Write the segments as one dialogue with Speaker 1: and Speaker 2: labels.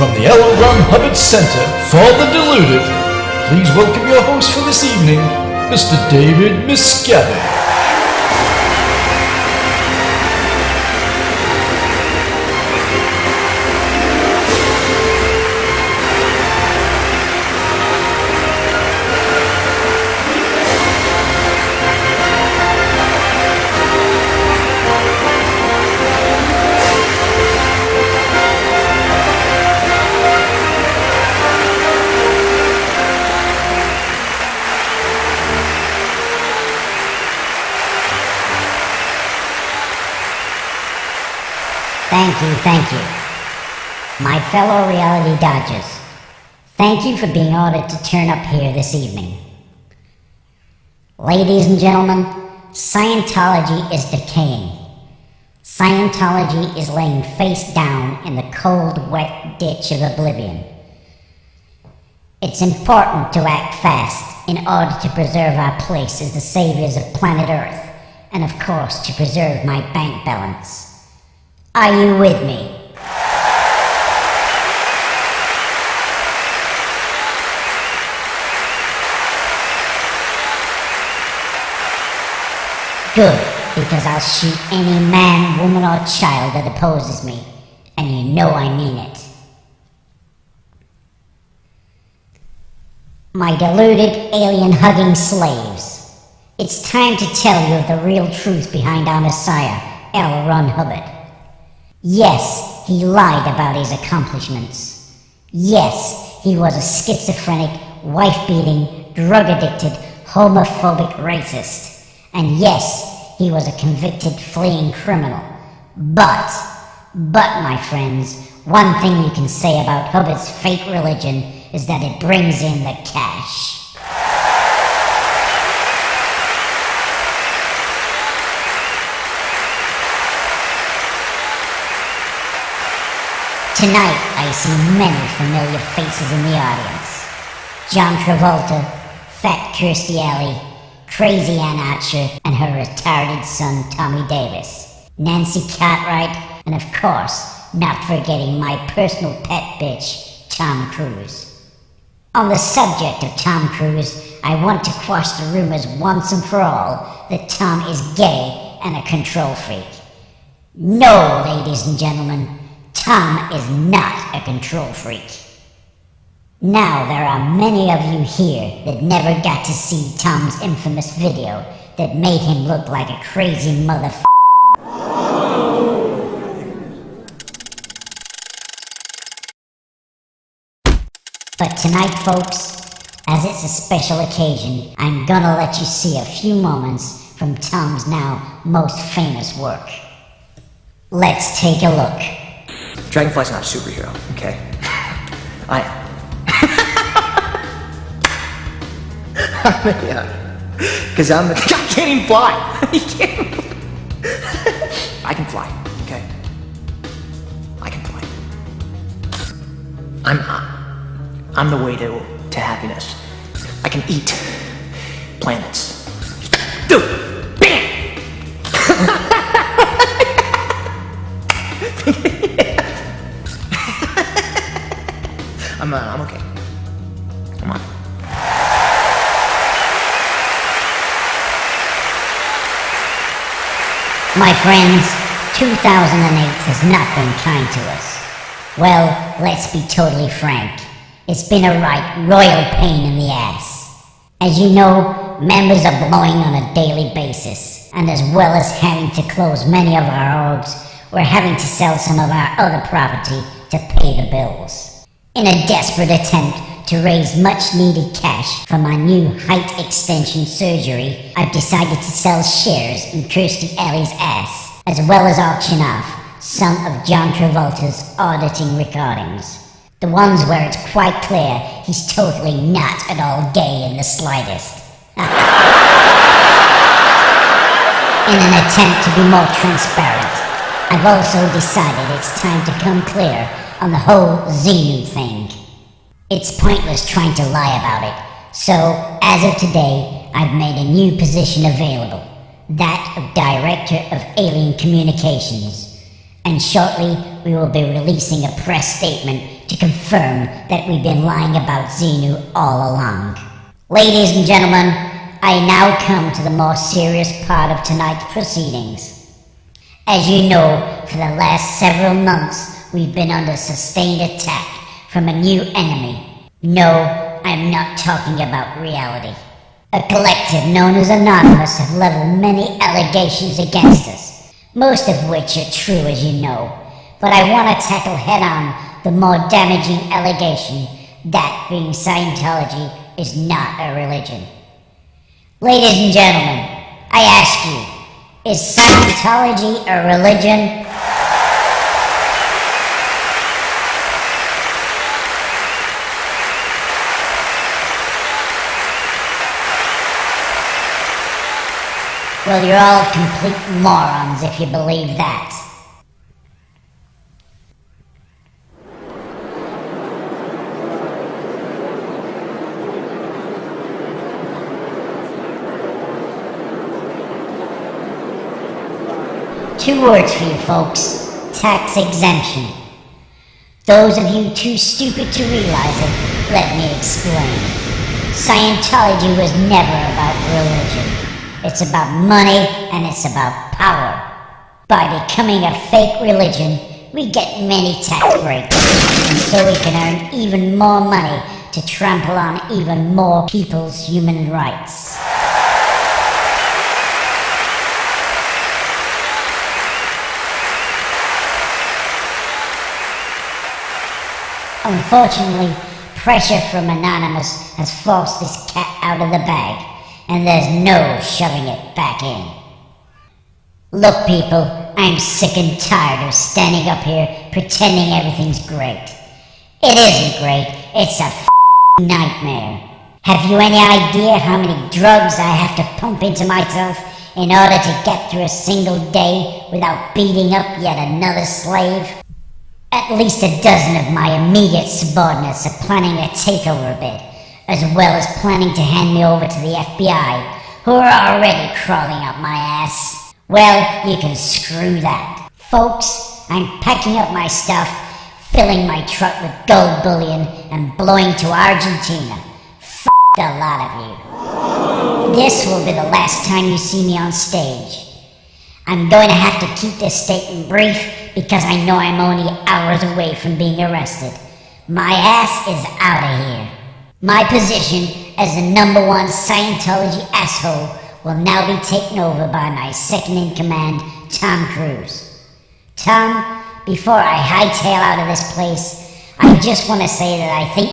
Speaker 1: From the L. Ron Hubbard Center for the Deluded, please welcome your host for this evening, Mr. David Miscavige.
Speaker 2: Thank you. My fellow reality dodgers, thank you for being ordered to turn up here this evening. Ladies and gentlemen, Scientology is decaying. Scientology is laying face down in the cold, wet ditch of oblivion. It's important to act fast in order to preserve our place as the saviors of planet Earth, and of course to preserve my bank balance. Are you with me? Good, because I'll shoot any man, woman, or child that opposes me, and you know I mean it. My deluded, alien-hugging slaves, it's time to tell you of the real truth behind our Messiah, L. Ron Hubbard. Yes, he lied about his accomplishments. Yes, he was a schizophrenic, wife-beating, drug-addicted, homophobic racist. And yes, he was a convicted fleeing criminal. But, my friends, one thing you can say about Hubbard's fake religion is that it brings in the cash. Tonight, I see many familiar faces in the audience. John Travolta, Fat Kirstie Alley, Crazy Ann Archer, and her retarded son Tommy Davis, Nancy Cartwright, and of course, not forgetting my personal pet bitch, Tom Cruise. On the subject of Tom Cruise, I want to quash the rumors once and for all that Tom is gay and a control freak. No, ladies and gentlemen, Tom is not a control freak. Now, there are many of you here that never got to see Tom's infamous video that made him look like a crazy motherfucker. But tonight, folks, as it's a special occasion, I'm gonna let you see a few moments from Tom's now most famous work. Let's take a look.
Speaker 3: Dragonfly's not a superhero, okay? I am. Because I can't even fly. I can fly, okay? I can fly. I'm the way to happiness. I can eat planets. Dude, bam! I'm okay. Come on.
Speaker 2: My friends, 2008 has not been kind to us. Well, let's be totally frank. It's been a right royal pain in the ass. As you know, members are blowing on a daily basis, and as well as having to close many of our orgs, we're having to sell some of our other property to pay the bills. In a desperate attempt to raise much-needed cash for my new height extension surgery, I've decided to sell shares in Kirstie Alley's ass, as well as auction off some of John Travolta's auditing recordings. The ones where it's quite clear he's totally not at all gay in the slightest. In an attempt to be more transparent, I've also decided it's time to come clear on the whole Xenu thing. It's pointless trying to lie about it, so as of today, I've made a new position available, that of Director of Alien Communications, and shortly we will be releasing a press statement to confirm that we've been lying about Xenu all along. Ladies and gentlemen, I now come to the more serious part of tonight's proceedings. As you know, for the last several months, we've been under sustained attack from a new enemy. No, I'm not talking about reality. A collective known as Anonymous have leveled many allegations against us, most of which are true, as you know. But I want to tackle head-on the more damaging allegation that being Scientology is not a religion. Ladies and gentlemen, I ask you, is Scientology a religion? Well, you're all complete morons if you believe that. Two words for you folks: tax exemption. Those of you too stupid to realize it, let me explain. Scientology was never about religion. It's about money and it's about power. By becoming a fake religion, we get many tax breaks, and so we can earn even more money to trample on even more people's human rights. Unfortunately, pressure from Anonymous has forced this cat out of the bag, and there's no shoving it back in. Look, people, I'm sick and tired of standing up here pretending everything's great. It isn't great, it's a nightmare. Have you any idea how many drugs I have to pump into myself in order to get through a single day without beating up yet another slave? At least a dozen of my immediate subordinates are planning a takeover bid, as well as planning to hand me over to the FBI, who are already crawling up my ass. Well, you can screw that. Folks, I'm packing up my stuff, filling my truck with gold bullion, and blowing to Argentina. F*** a lot of you. This will be the last time you see me on stage. I'm going to have to keep this statement brief because I know I'm only hours away from being arrested. My ass is out of here. My position as the #1 Scientology asshole will now be taken over by my second-in-command, Tom Cruise. Tom, before I hightail out of this place, I just want to say that I think...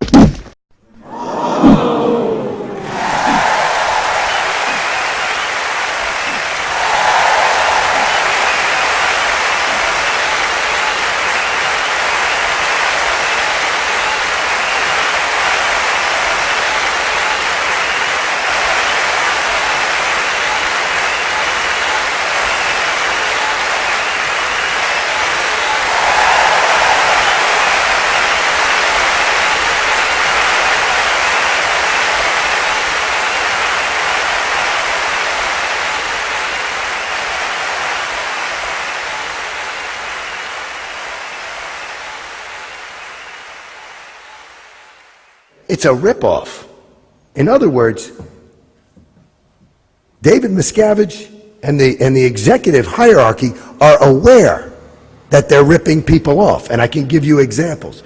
Speaker 4: It's a ripoff. In other words, David Miscavige and the executive hierarchy are aware that they're ripping people off, and I can give you examples.